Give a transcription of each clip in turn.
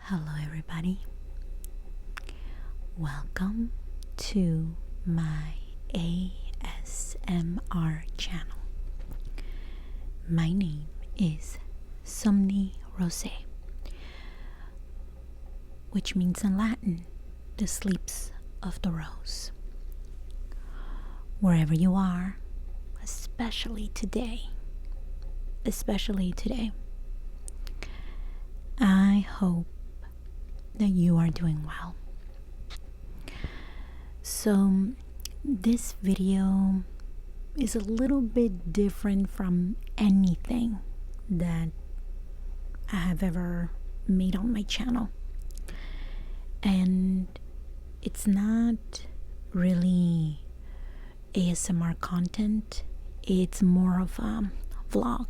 Hello, everybody. Welcome to my ASMR channel. My name is Somni Rosae, which means in Latin, the sleeps of the rose. Wherever you are, especially today, I hope that you are doing well. So this video is a little bit different from anything that I have ever made on my channel, and it's not really ASMR content. It's more of a vlog.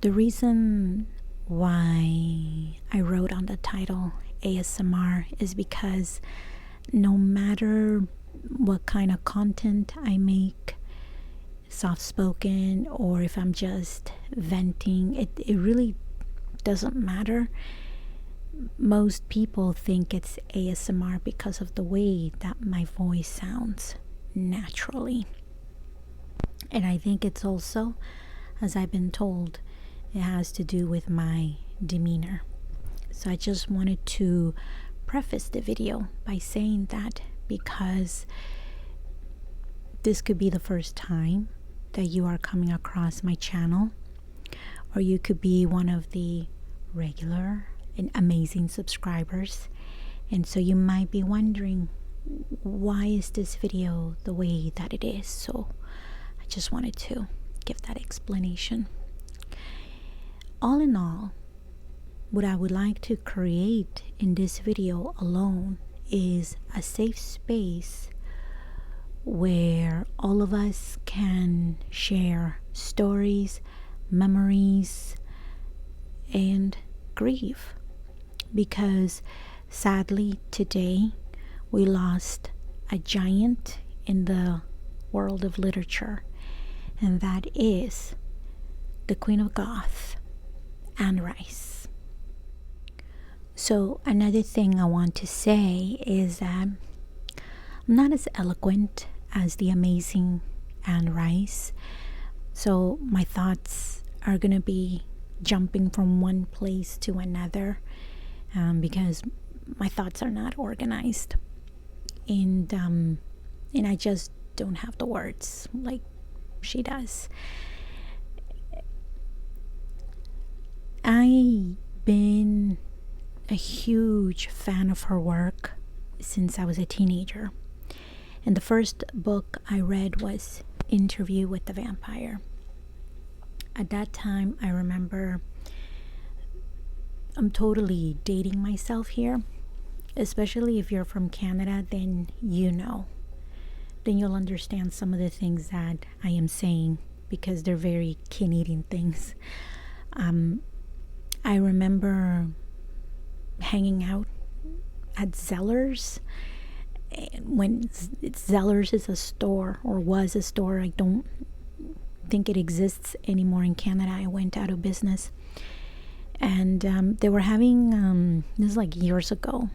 The reason why I wrote on the title ASMR is because no matter what kind of content I make, soft spoken or if I'm just venting, it really doesn't matter. Most people think it's ASMR because of the way that my voice sounds naturally. And I think it's also, as I've been told, it has to do with my demeanor. So I just wanted to preface the video by saying that, because this could be the first time that you are coming across my channel, or you could be one of the regular and amazing subscribers, and so you might be wondering, why is this video the way that it is? So I just wanted to give that explanation. All in all, what I would like to create in this video alone is a safe space where all of us can share stories, memories, and grieve. Because sadly today we lost a giant in the world of literature, and that is the Queen of Goth, Anne Rice. So another thing I want to say is that I'm not as eloquent as the amazing Anne Rice, so my thoughts are gonna be jumping from one place to another, because my thoughts are not organized, and I just don't have the words like she does. I've been a huge fan of her work since I was a teenager, and the first book I read was Interview with the Vampire. At that time, I remember, I'm totally dating myself here, especially if you're from Canada, then you'll understand some of the things that I am saying, because they're very Canadian things. I remember hanging out at Zellers, when Zellers is a store, or was a store. I don't think it exists anymore in Canada. I went out of business, and they were having, this is like years ago,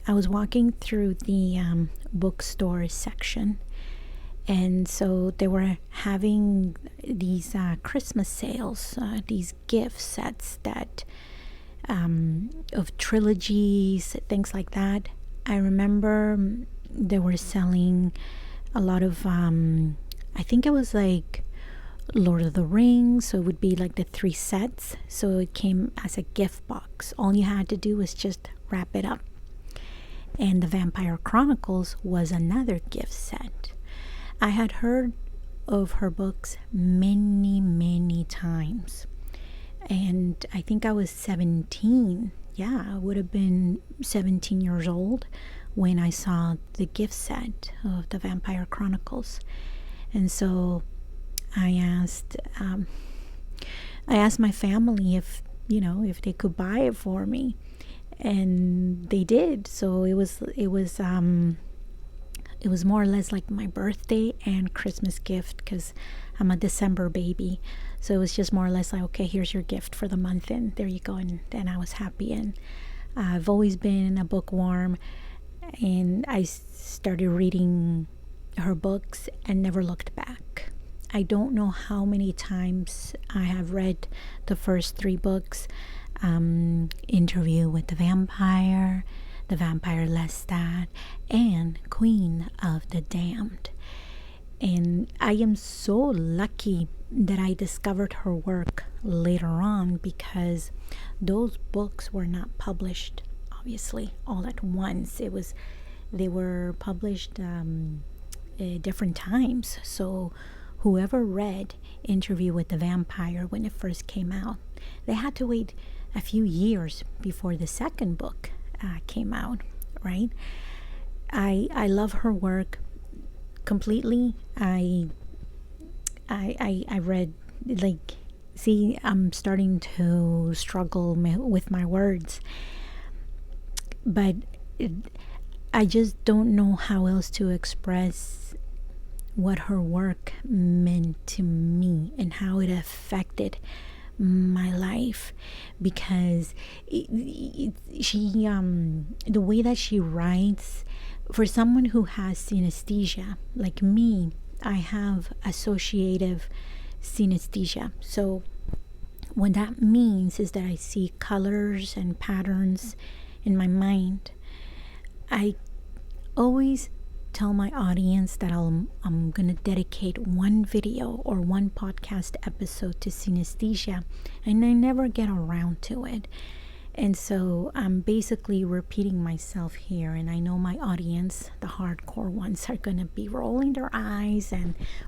I was walking through the bookstore section, and so they were having these Christmas sales, these gift sets that of trilogies, things like that. I remember they were selling a lot of I think it was like Lord of the Rings, so it would be like the 3 sets, so it came as a gift box. All you had to do was just wrap it up. And the Vampire Chronicles was another gift set. I had heard of her books many times, and I think I was 17. Yeah, I would have been 17 years old when I saw the gift set of the Vampire Chronicles. And so I asked my family if they could buy it for me, and they did. So it was it was more or less like my birthday and Christmas gift, because I'm a December baby. So it was just more or less like, okay, here's your gift for the month, and there you go. And I was happy. And I've always been a bookworm, and I started reading her books and never looked back. I don't know how many times I have read the first 3 books. Interview with the Vampire, The Vampire Lestat, and Queen of the Damned. And I am so lucky that I discovered her work later on, because those books were not published, obviously, all at once. They were published at different times. So whoever read Interview with the Vampire when it first came out, they had to wait a few years before the second book came out, right? I love her work completely. I read, like, see, I'm starting to struggle with my words, but I just don't know how else to express what her work meant to me and how it affected my life, because she the way that she writes, for someone who has synesthesia like me, I have associative synesthesia. So what that means is that I see colors and patterns in my mind. I always tell my audience that I'm gonna dedicate one video or one podcast episode to synesthesia, and I never get around to it. And so I'm basically repeating myself here, and I know my audience, the hardcore ones, are gonna be rolling their eyes,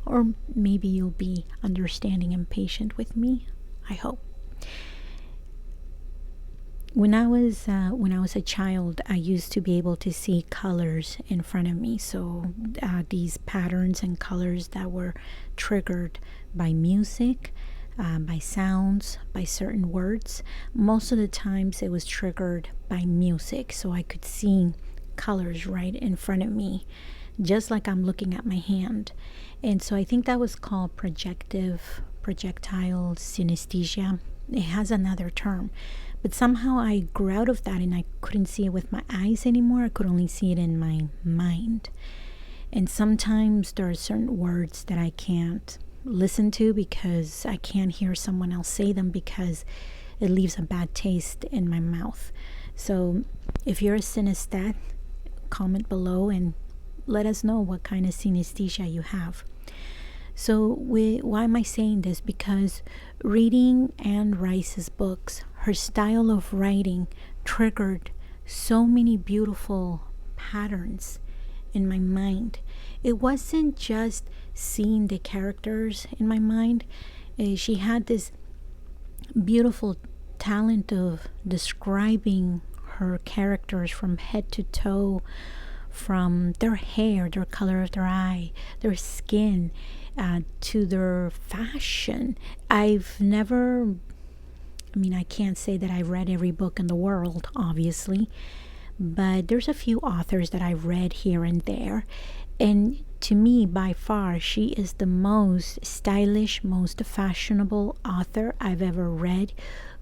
or maybe you'll be understanding and patient with me, I hope. When I was a child, I used to be able to see colors in front of me. So these patterns and colors that were triggered by music, by sounds, by certain words. Most of the times it was triggered by music, so I could see colors right in front of me, just like I'm looking at my hand. And so I think that was called projectile synesthesia. It has another term. But somehow I grew out of that, and I couldn't see it with my eyes anymore. I could only see it in my mind. And sometimes there are certain words that I can't listen to because I can't hear someone else say them, because it leaves a bad taste in my mouth. So if you're a synesthete, comment below and let us know what kind of synesthesia you have. So why am I saying this? Because reading Anne Rice's books, her style of writing triggered so many beautiful patterns in my mind. It wasn't just seeing the characters in my mind. She had this beautiful talent of describing her characters from head to toe, from their hair, their color of their eye, their skin, to their fashion. I can't say that I've read every book in the world, obviously, but there's a few authors that I've read here and there. And to me, by far, she is the most stylish, most fashionable author I've ever read,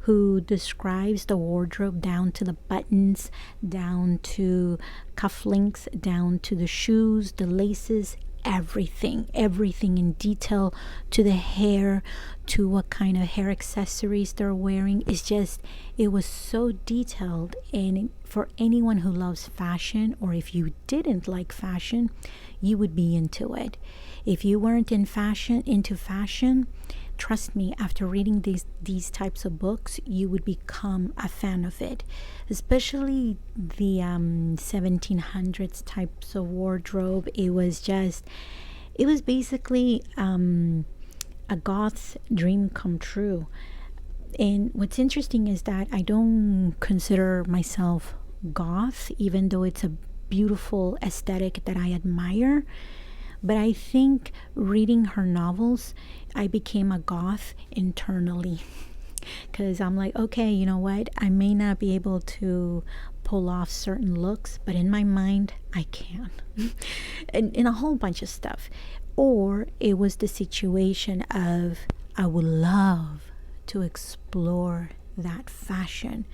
who describes the wardrobe down to the buttons, down to cufflinks, down to the shoes, the laces, everything in detail, to the hair, to what kind of hair accessories they're wearing. It was so detailed. And for anyone who loves fashion, or if you didn't like fashion, you would be into it. If you weren't into fashion, trust me, after reading these types of books, you would become a fan of it. Especially the 1700s types of wardrobe. It was basically a goth's dream come true. And what's interesting is that I don't consider myself goth, even though it's a beautiful aesthetic that I admire. But I think reading her novels, I became a goth internally. Because I'm like, okay, you know what? I may not be able to pull off certain looks, but in my mind, I can. and a whole bunch of stuff. Or it was the situation of, I would love to explore that fashion,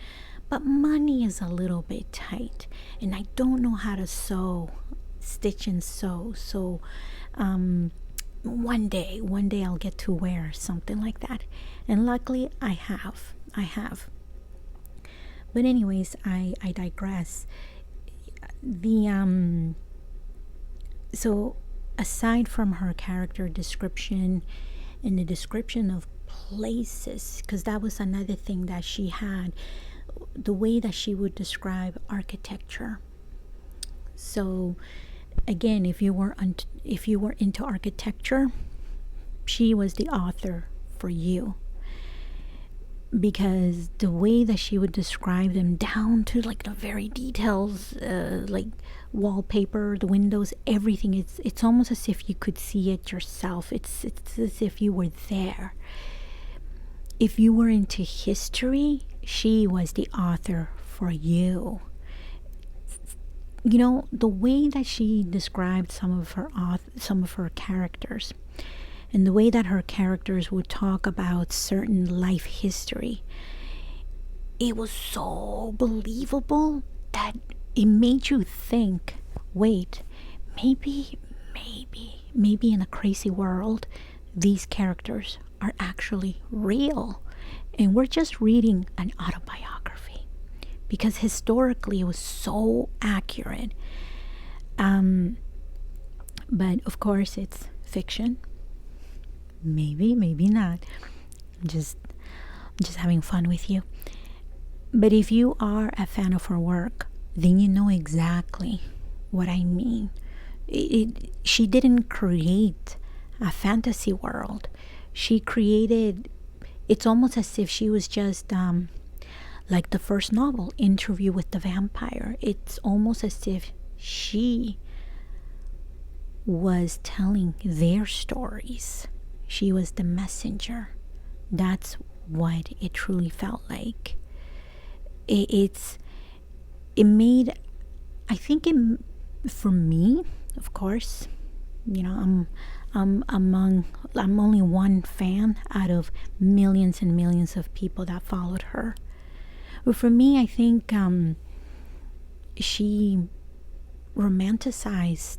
but money is a little bit tight, and I don't know how to stitch and sew. So one day I'll get to wear something like that, and luckily I have. But anyways, I digress. The so aside from her character description and the description of places, because that was another thing that she had, the way that she would describe architecture. So again, if you were into architecture, she was the author for you, because the way that she would describe them, down to like the very details, like wallpaper, the windows, everything, it's almost as if you could see it yourself. It's as if you were there. If you were into history, she was the author for you. You know, the way that she described some of her characters, and the way that her characters would talk about certain life history, it was so believable that it made you think, wait, maybe in a crazy world, these characters are actually real, and we're just reading an autobiography, because historically it was so accurate. But of course, it's fiction. Maybe not. I'm just having fun with you. But if you are a fan of her work, then you know exactly what I mean. She didn't create a fantasy world. She created, it's almost as if she was just like the first novel, Interview with the Vampire. It's almost as if she was telling their stories. She was the messenger. That's what it truly felt like. It made, I think it, for me, of course, you know, I'm only one fan out of millions and millions of people that followed her. But for me, I think she romanticized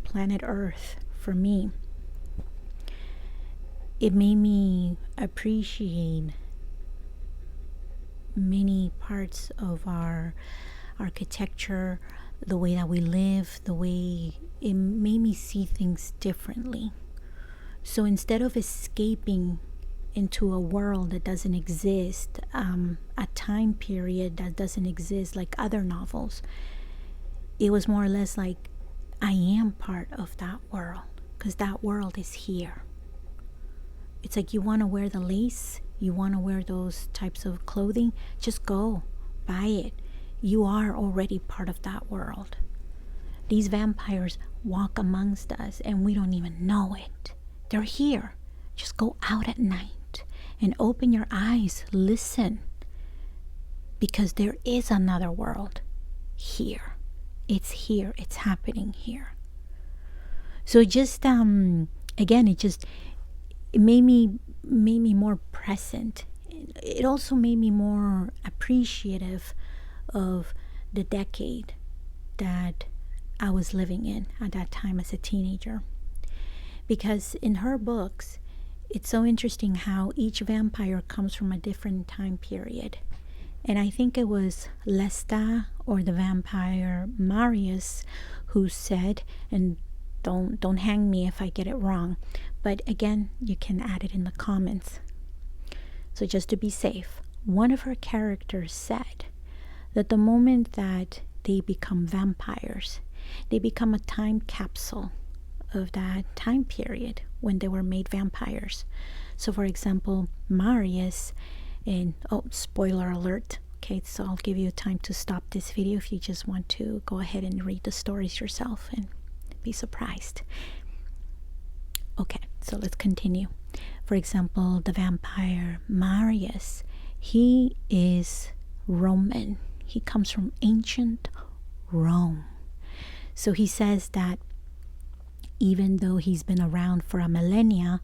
planet Earth for me. It made me appreciate many parts of our architecture, the way that we live, the way it made me see things differently. So instead of escaping into a world that doesn't exist, a time period that doesn't exist like other novels, it was more or less like, I am part of that world, because that world is here. It's like, you want to wear the lace, you want to wear those types of clothing, just go buy it. You are already part of that world. These vampires walk amongst us and we don't even know it. They're here. Just go out at night and open your eyes, listen, because there is another world here. It's here. It's happening here. So just again, it made me more present. It also made me more appreciative of the decade that I was living in at that time as a teenager. Because in her books, it's so interesting how each vampire comes from a different time period. And I think it was Lesta, or the vampire Marius, who said, and don't hang me if I get it wrong, but again, you can add it in the comments. So just to be safe, one of her characters said that the moment that they become vampires, they become a time capsule of that time period when they were made vampires. So for example, Marius, and spoiler alert, okay, so I'll give you time to stop this video if you just want to go ahead and read the stories yourself and be surprised. Okay, so let's continue. For example, the vampire Marius, he is Roman. He comes from ancient Rome. So he says that even though he's been around for a millennia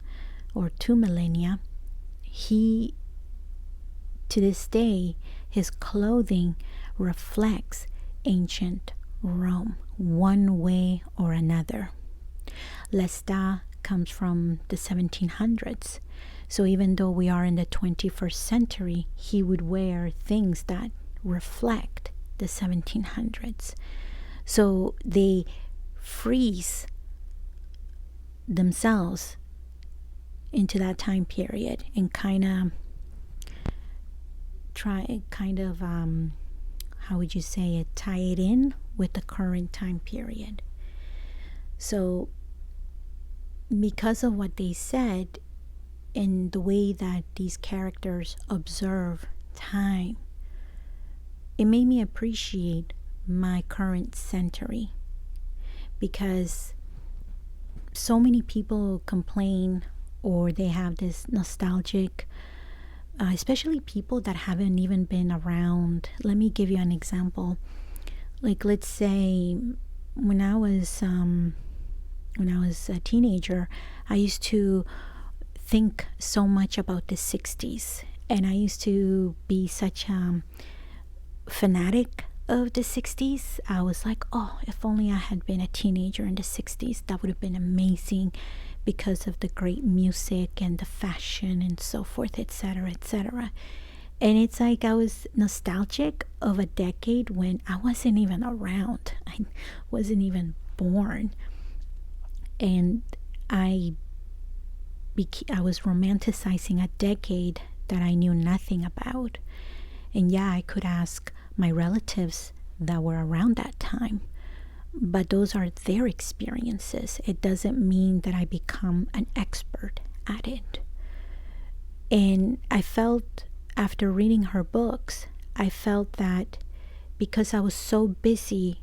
or 2 millennia, he, to this day, his clothing reflects ancient Rome, one way or another. Lestat comes from the 1700s. So even though we are in the 21st century, he would wear things that reflect the 1700s. So they freeze themselves into that time period and kind of how would you say it, tie it in with the current time period. So because of what they said and the way that these characters observe time, it made me appreciate my current century, because so many people complain or they have this nostalgic, especially people that haven't even been around. Let me give you an example. Like, let's say when I was a teenager, I used to think so much about the 60s, and I used to be such a fanatic of the 60s. I was like, oh, if only I had been a teenager in the 60s, that would have been amazing, because of the great music and the fashion and so forth, etc., etc. And it's like I was nostalgic of a decade when I wasn't even around. I wasn't even born. And I was romanticizing a decade that I knew nothing about. And yeah, I could ask my relatives that were around that time, but those are their experiences. It doesn't mean that I become an expert at it. And I felt, after reading her books, I felt that because I was so busy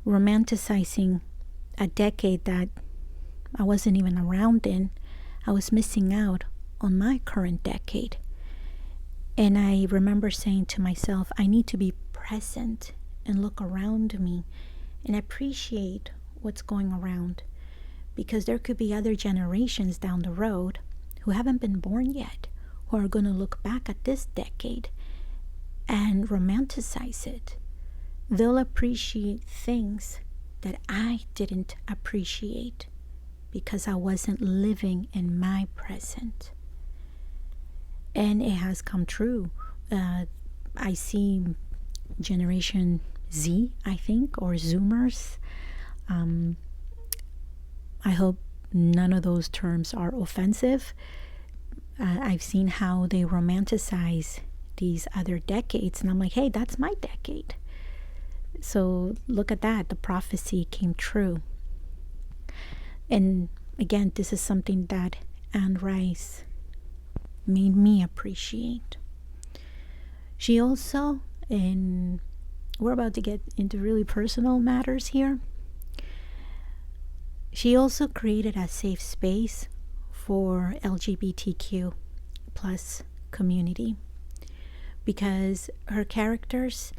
romanticizing a decade that I wasn't even around in, I was missing out on my current decade. And I remember saying to myself, I need to be present and look around me and appreciate what's going around, because there could be other generations down the road who haven't been born yet, who are going to look back at this decade and romanticize it. They'll appreciate things that I didn't appreciate because I wasn't living in my present. And it has come true. I see Generation Z, I think, or Zoomers. I hope none of those terms are offensive. I've seen how they romanticize these other decades, and I'm like, hey, that's my decade. So look at that. The prophecy came true. And again, this is something that Anne Rice made me appreciate. She also, and we're about to get into really personal matters here, she also created a safe space for LGBTQ plus community, because her characters,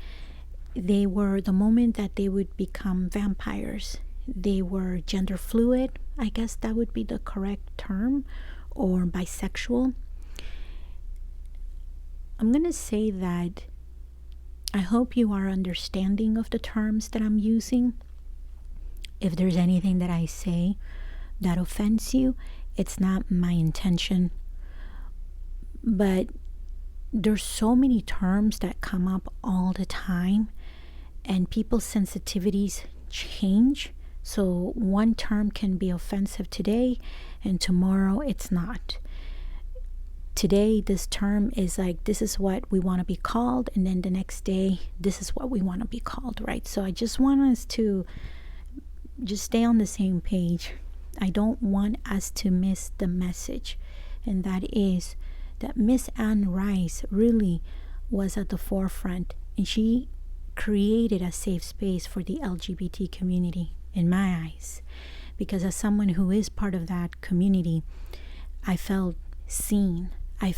they were, the moment that they would become vampires, they were gender fluid, I guess that would be the correct term, or bisexual. I'm going to say that I hope you are understanding of the terms that I'm using. If there's anything that I say that offends you, it's not my intention. But there's so many terms that come up all the time, and people's sensitivities change. So one term can be offensive today, and tomorrow it's not. Today, this term is like, this is what we want to be called, and then the next day, this is what we want to be called, right? So I just want us to just stay on the same page. I don't want us to miss the message, and that is that Miss Anne Rice really was at the forefront, and she created a safe space for the LGBT community, in my eyes, because as someone who is part of that community, I felt seen. I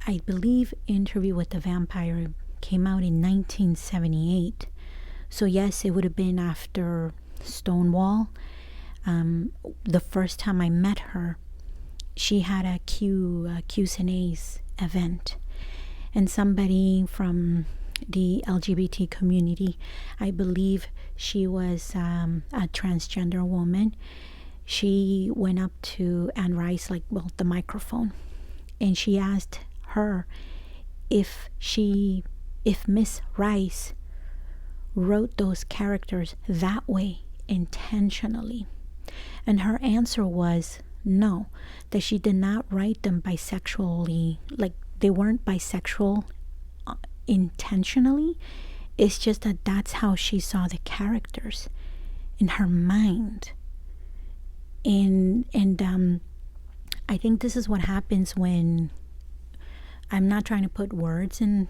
I believe Interview with the Vampire came out in 1978. So yes, it would have been after Stonewall. The first time I met her, she had a Q&A's event, and somebody from the LGBT community, I believe she was a transgender woman, she went up to Anne Rice, the microphone, and she asked her if Miss Rice wrote those characters that way intentionally. And her answer was no, that she did not write them bisexually, like they weren't bisexual intentionally. It's just that that's how she saw the characters in her mind. And I think this is what happens when, I'm not trying to put words in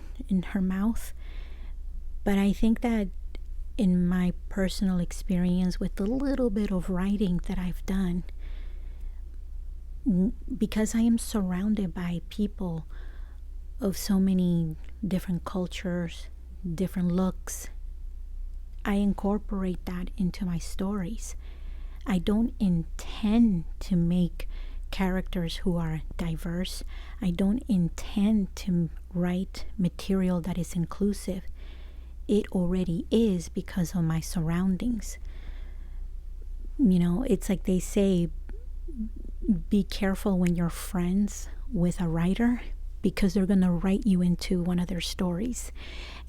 her mouth, but I think that in my personal experience with the little bit of writing that I've done, because I am surrounded by people of so many different cultures, different looks, I incorporate that into my stories. I don't intend to make characters who are diverse. I don't intend to write material that is inclusive. It already is because of my surroundings. It's like they say, be careful when you're friends with a writer, because they're going to write you into one of their stories,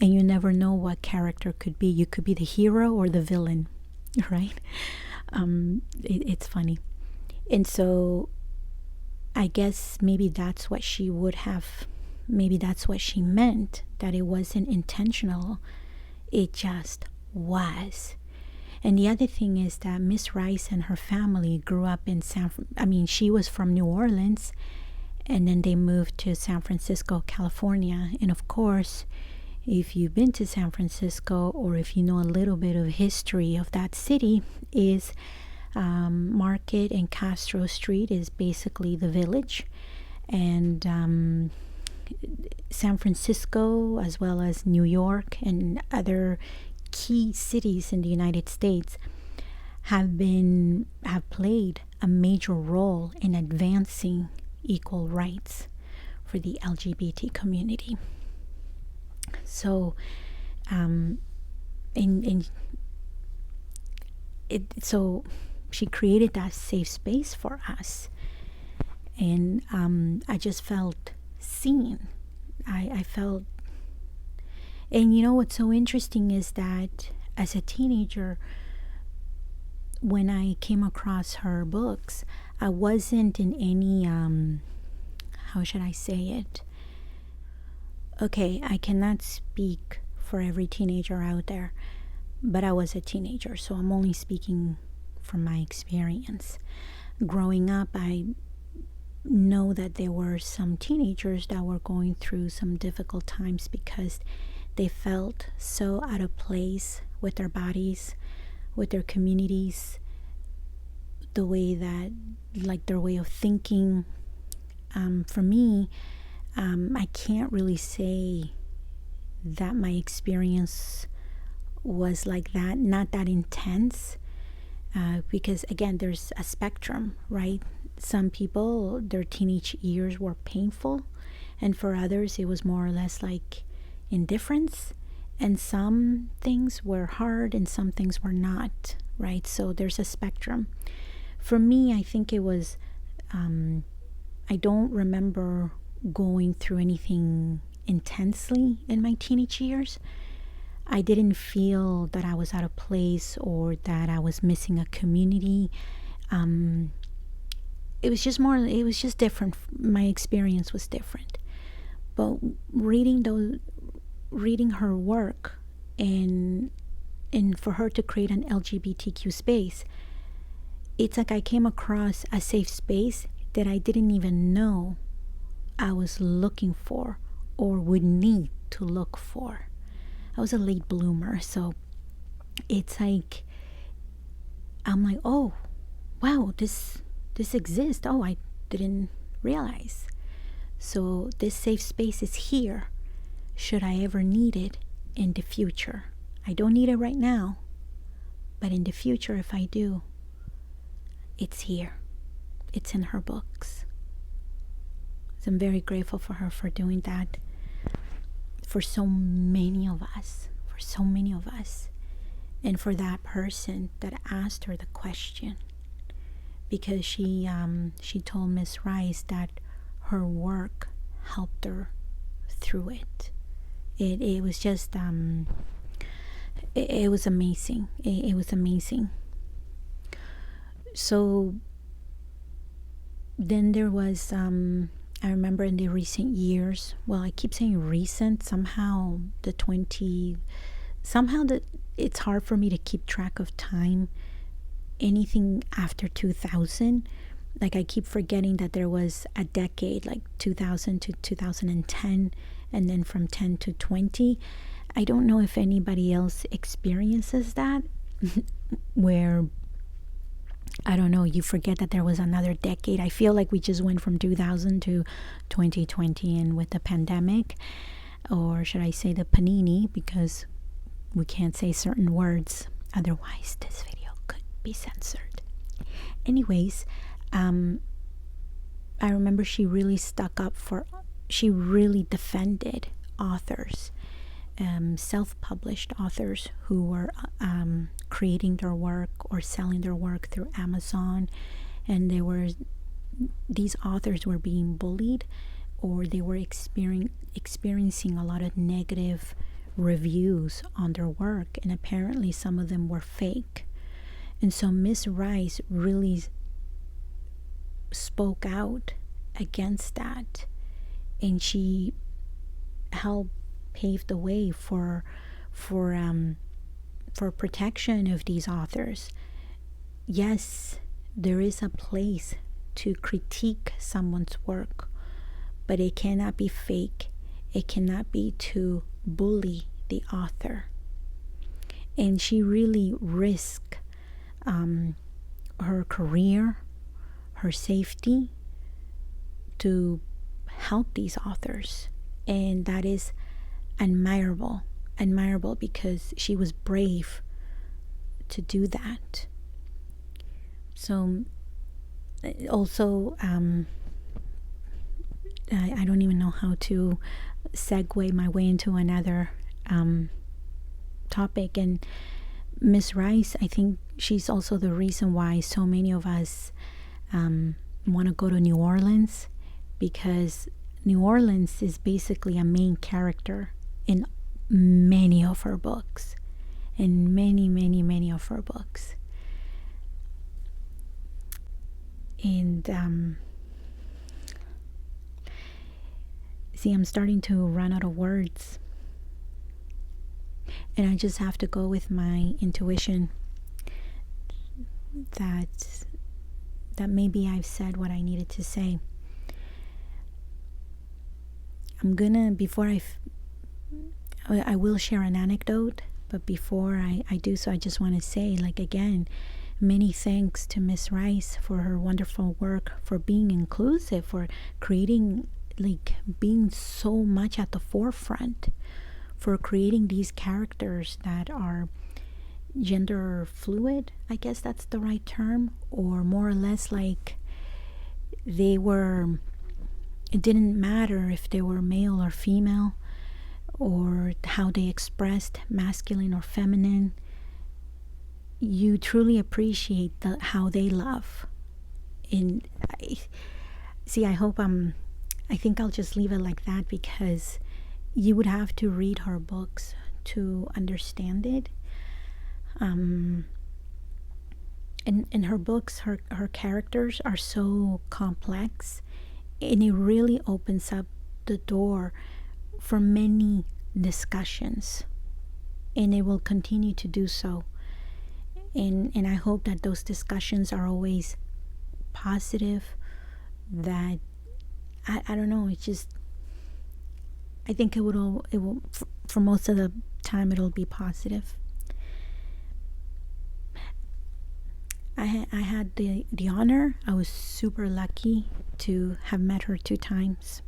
and you never know what character could be. You could be the hero or the villain, right? It's funny. And so I guess maybe that's what she meant, that it wasn't intentional. It just was. And the other thing is that Miss Rice and her family grew up in she was from New Orleans, and then they moved to San Francisco, California. And of course, if you've been to San Francisco, or if you know a little bit of history of that city, is Market and Castro Street is basically the village. And San Francisco, as well as New York and other key cities in the United States, have played a major role in advancing equal rights for the LGBT community. So so she created that safe space for us, and I just felt seen. I felt, and what's so interesting is that as a teenager, when I came across her books, I wasn't in any how should I say it? Okay, I cannot speak for every teenager out there, but I was a teenager, so I'm only speaking from my experience. Growing up, I know that there were some teenagers that were going through some difficult times because they felt so out of place with their bodies, with their communities, the way that, their way of thinking. For me, I can't really say that my experience was like that, not that intense, because again, there's a spectrum, right? Some people, their teenage years were painful, and for others it was more or less like indifference, and some things were hard and some things were not, right? So there's a spectrum. For me, I think it was I don't remember going through anything intensely in my teenage years. I didn't feel that I was out of place or that I was missing a community. It was just different. My experience was different. But reading her work, and for her to create an LGBTQ space, it's like I came across a safe space that I didn't even know I was looking for or would need to look for. I was a late bloomer, so it's like I'm like, oh wow, this exists. Oh, I didn't realize. So this safe space is here should I ever need it in the future. I don't need it right now, but in the future, if I do, it's here. It's in her books. So I'm very grateful for her for doing that for so many of us, and for that person that asked her the question, because she told Miss Rice that her work helped her through it. It was just it was amazing. It was amazing. So then there was I remember in the recent years, well, I keep saying recent, somehow it's hard for me to keep track of time. Anything after 2000, like I keep forgetting that there was a decade, like 2000 to 2010, and then from 10 to 20. I don't know if anybody else experiences that where, I don't know, you forget that there was another decade. I feel like we just went from 2000 to 2020, and with the pandemic, or should I say the panini, because we can't say certain words, otherwise this video could be censored. Anyways, I remember she really she really defended authors, self-published authors who were creating their work or selling their work through Amazon, and these authors were being bullied, or they were experiencing a lot of negative reviews on their work, and apparently some of them were fake. And so Miss Rice really spoke out against that, and she helped pave the way for protection of these authors. Yes, there is a place to critique someone's work, but it cannot be fake. It cannot be to bully the author. And she really risked her career, her safety, to help these authors. And that is admirable because she was brave to do that. So also I don't even know how to segue my way into another topic. And Miss Rice, I think she's also the reason why so many of us want to go to New Orleans, because New Orleans is basically a main character in many of her books, in many of her books. And see, I'm starting to run out of words, and I just have to go with my intuition that maybe I've said what I needed to say. I'm gonna, before I will share an anecdote, but before I do so, I just want to say, like, again, many thanks to Miss Rice for her wonderful work, for being inclusive, for creating, like, being so much at the forefront, for creating these characters that are gender fluid, I guess that's the right term, or more or less like it didn't matter if they were male or female, or how they expressed masculine or feminine. You truly appreciate how they love. And I think I'll just leave it like that, because you would have to read her books to understand it. In her books, her characters are so complex, and it really opens up the door for many discussions, and it will continue to do so. And I hope that those discussions are always positive, that I don't know, it's just, I think it will for most of the time it'll be positive. I had the honor, I was super lucky to have met her 2 times.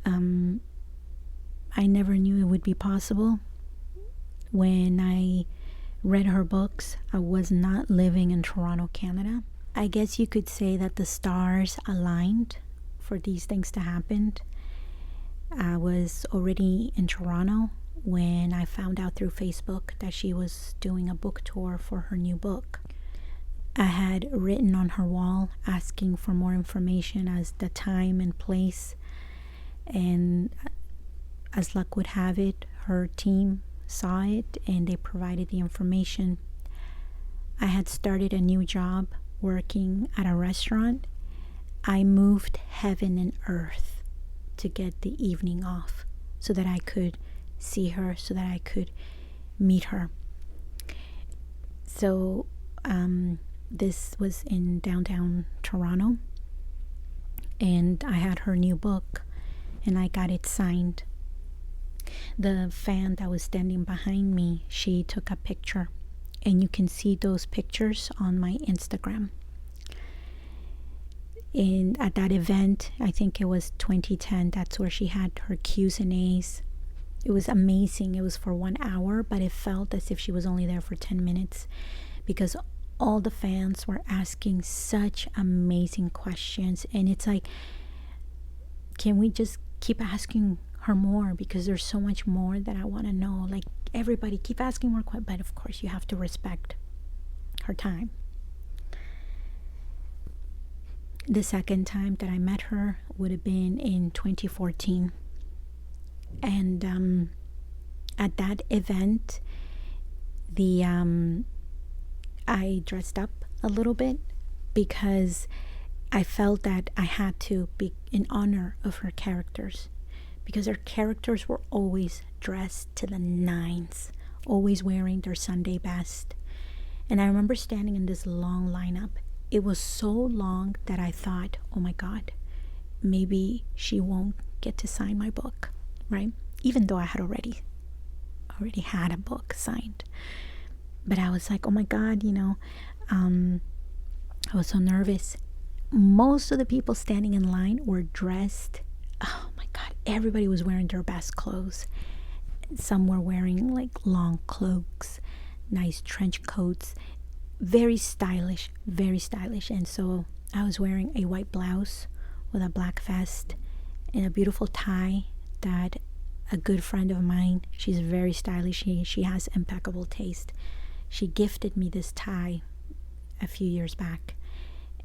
I never knew it would be possible. When I read her books, I was not living in Toronto, Canada. I guess you could say that the stars aligned for these things to happen. I was already in Toronto when I found out through Facebook that she was doing a book tour for her new book. I had written on her wall asking for more information as the time and place, and as luck would have it, her team saw it and they provided the information. I had started a new job working at a restaurant. I moved heaven and earth to get the evening off so that I could see her, so that I could meet her. So this was in downtown Toronto, and I had her new book and I got it signed. The fan that was standing behind me, she took a picture, and you can see those pictures on my Instagram. And at that event, I think it was 2010, that's where she had her Q's and A's. It was amazing. It was for 1 hour, but it felt as if she was only there for 10 minutes because all the fans were asking such amazing questions. And it's like, can we just keep asking her more, because there's so much more that I want to know. Like, everybody keep asking more questions, but of course you have to respect her time. The second time that I met her would have been in 2014, and at that event, I dressed up a little bit because I felt that I had to be in honor of her characters, because their characters were always dressed to the nines, always wearing their Sunday best. And I remember standing in this long lineup. It was so long that I thought, oh my God, maybe she won't get to sign my book, right? Even though I had already had a book signed. But I was like, oh my God, I was so nervous. Most of the people standing in line were dressed, oh my God, everybody was wearing their best clothes. Some were wearing like long cloaks, nice trench coats, very stylish. And so I was wearing a white blouse with a black vest and a beautiful tie that a good friend of mine, she's very stylish, she has impeccable taste. She gifted me this tie a few years back.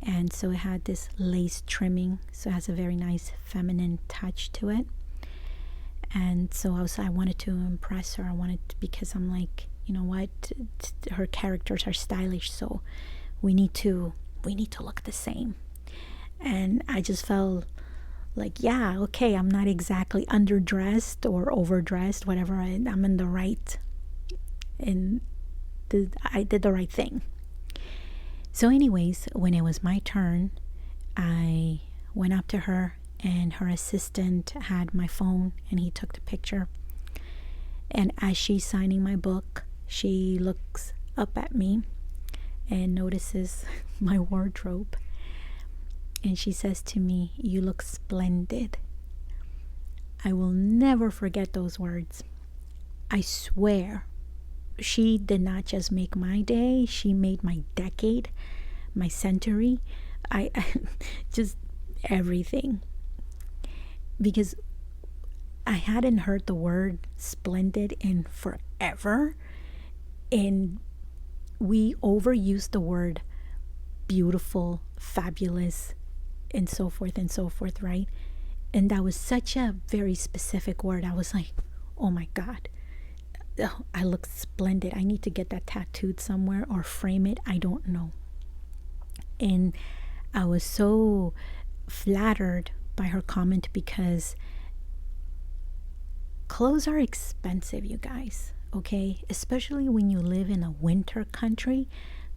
And so it had this lace trimming, so it has a very nice feminine touch to it. And so I wanted to impress her. Because I'm like, you know what, her characters are stylish, so we need to look the same. And I just felt like, yeah, okay, I'm not exactly underdressed or overdressed, whatever. I'm in the right, and I did the right thing. So anyways, when it was my turn, I went up to her, and her assistant had my phone, and he took the picture. And as she's signing my book, she looks up at me and notices my wardrobe. And she says to me, "You look splendid." I will never forget those words. I swear, she did not just make my day, she made my decade, my century, I just everything. Because I hadn't heard the word splendid in forever, and we overused the word beautiful, fabulous, and so forth, right? And that was such a very specific word. I was like, oh my God, oh, I look splendid. I need to get that tattooed somewhere or frame it. I don't know. And I was so flattered by her comment, because clothes are expensive, you guys, okay? Especially when you live in a winter country,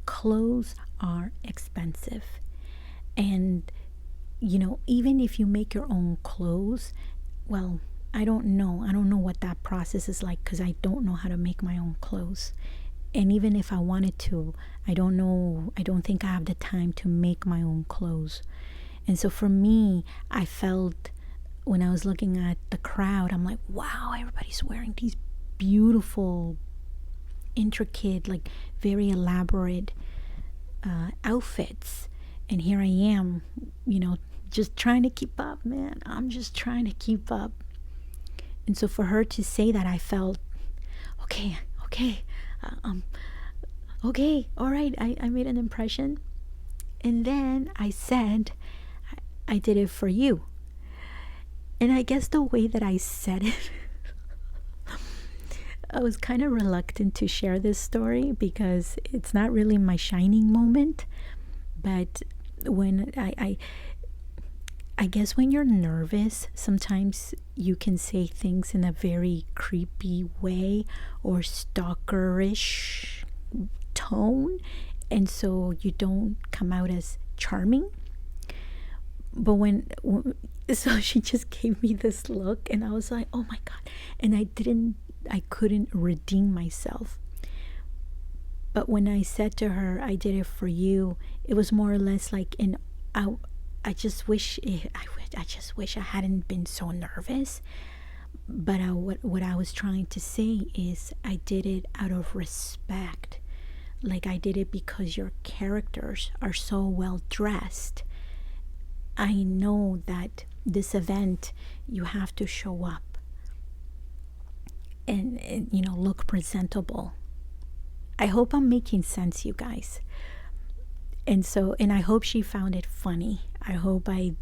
clothes are expensive. And even if you make your own clothes, well, I don't know what that process is like, because I don't know how to make my own clothes. And even if I wanted to, I don't think I have the time to make my own clothes. And so for me, I felt when I was looking at the crowd, I'm like, wow, everybody's wearing these beautiful, intricate, like very elaborate outfits. And here I am, just trying to keep up, man. I'm just trying to keep up. And so for her to say that, I felt, okay, okay, all right, I made an impression. And then I said, I did it for you. And I guess the way that I said it, I was kind of reluctant to share this story because it's not really my shining moment. But when I guess when you're nervous, sometimes you can say things in a very creepy way or stalkerish tone, and so you don't come out as charming. But so she just gave me this look, and I was like, oh my God. And I couldn't redeem myself. But when I said to her, I did it for you, it was more or less like I just wish I hadn't been so nervous. But what I was trying to say is I did it out of respect. Like, I did it because your characters are so well dressed. I know that this event, you have to show up and look presentable. I hope I'm making sense, you guys. And I hope she found it funny. I hope I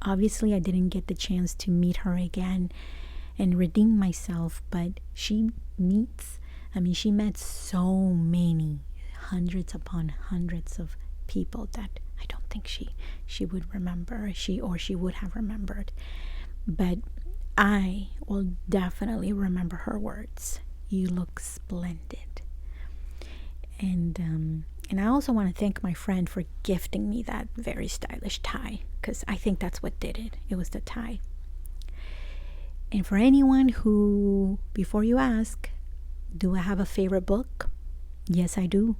obviously I didn't get the chance to meet her again and redeem myself, but she met so many, hundreds upon hundreds of people that I don't think she would remember, she would have remembered. But I will definitely remember her words. You look splendid. And I also want to thank my friend for gifting me that very stylish tie, because I think that's what did it. It was the tie. And for anyone who, before you ask, do I have a favorite book? Yes, I do.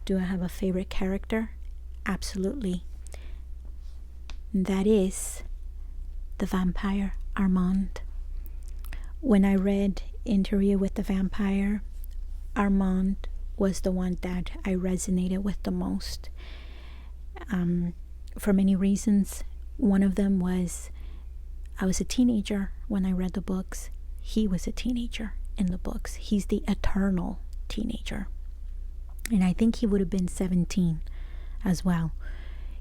Do I have a favorite character? Absolutely. That is the vampire Armand. When I read Interview with the Vampire, Armand was the one that I resonated with the most. For many reasons. One of them was I was a teenager when I read the books. He was a teenager in the books. He's the eternal teenager. And I think he would have been 17 as well.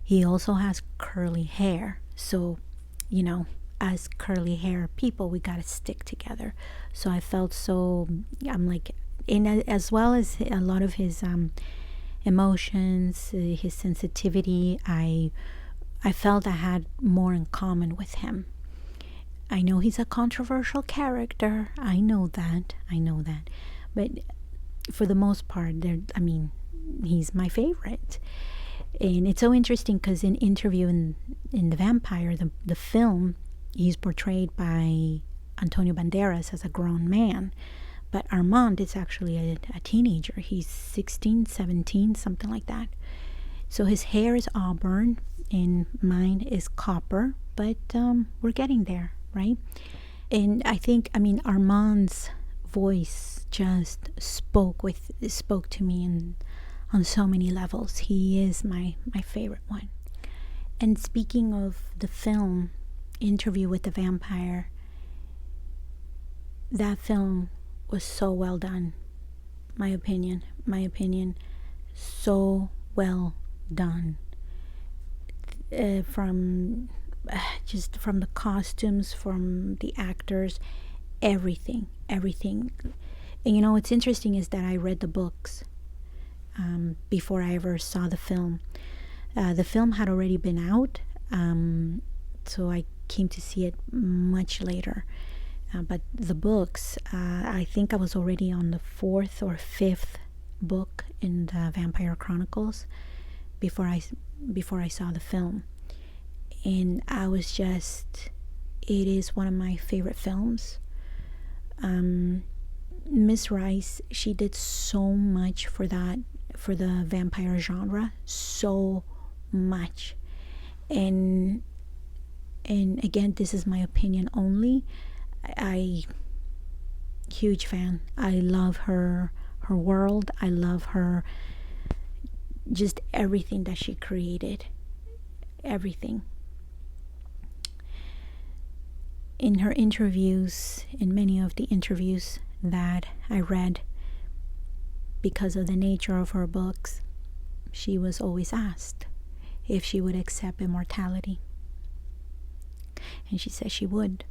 He also has curly hair. So, as curly hair people, we got to stick together. So I felt I'm like, as well as a lot of his emotions, his sensitivity, I felt I had more in common with him. I know he's a controversial character. I know that. But for the most part, he's my favorite. And it's so interesting because in Interview in the Vampire, the film, he's portrayed by Antonio Banderas as a grown man. But Armand is actually a teenager. He's 16, 17, something like that. So his hair is auburn and mine is copper. But we're getting there, right? And I think, Armand's voice just spoke to me on so many levels. He is my favorite one. And speaking of the film, Interview with the Vampire, that film was so well done. My opinion, so well done. From the costumes, from the actors, everything. And what's interesting is that I read the books before I ever saw the film. The film had already been out, so I came to see it much later. But the books, I think I was already on the 4th or 5th book in the Vampire Chronicles before I saw the film. And I was just, it is one of my favorite films. Miss Rice, she did so much for the vampire genre, so much. And And again, this is my opinion only. I huge fan. I love her world. I love her, just everything that she created. Everything. In her interviews, in many of the interviews that I read, because of the nature of her books, she was always asked if she would accept immortality. And she said she would.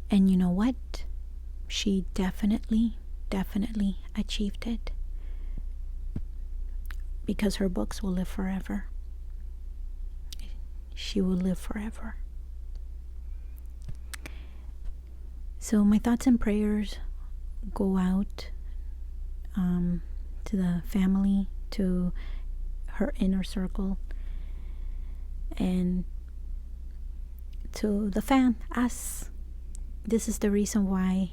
And you know what? She definitely achieved it. Because her books will live forever. She will live forever. So my thoughts and prayers go out to the family, to her inner circle, and to the fan, us. This is the reason why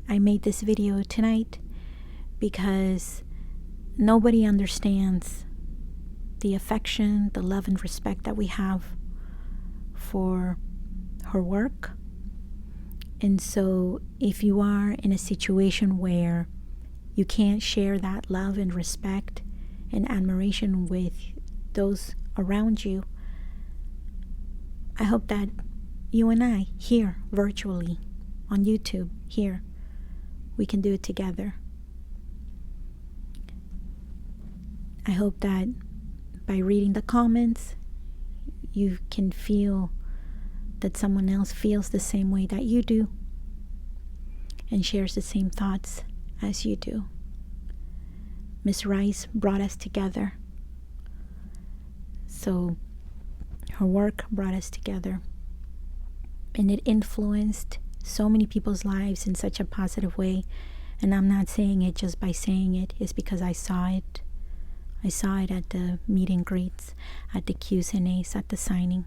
I made this video tonight, because nobody understands the affection, the love and respect that we have for her work. And so if you are in a situation where you can't share that love and respect and admiration with those around you, I hope that you and I, here virtually on YouTube, here, we can do it together. I hope that by reading the comments, you can feel that someone else feels the same way that you do and shares the same thoughts as you do. Miss Rice brought us together. So her work brought us together. And it influenced so many people's lives in such a positive way. And I'm not saying it just by saying it. It's because I saw it. I saw it at the meet and greets, at the Q's and A's, at the signing.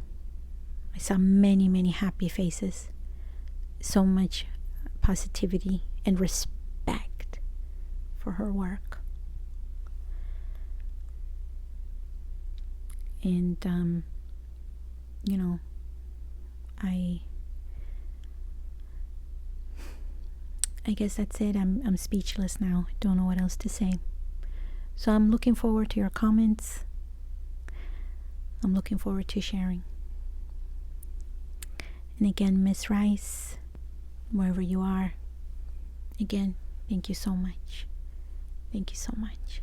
I saw many happy faces. So much positivity and respect for her work. And, you know, I guess that's it. I'm speechless now. I don't know what else to say. So I'm looking forward to your comments. I'm looking forward to sharing. And again, Miss Rice, wherever you are, again, thank you so much. Thank you so much.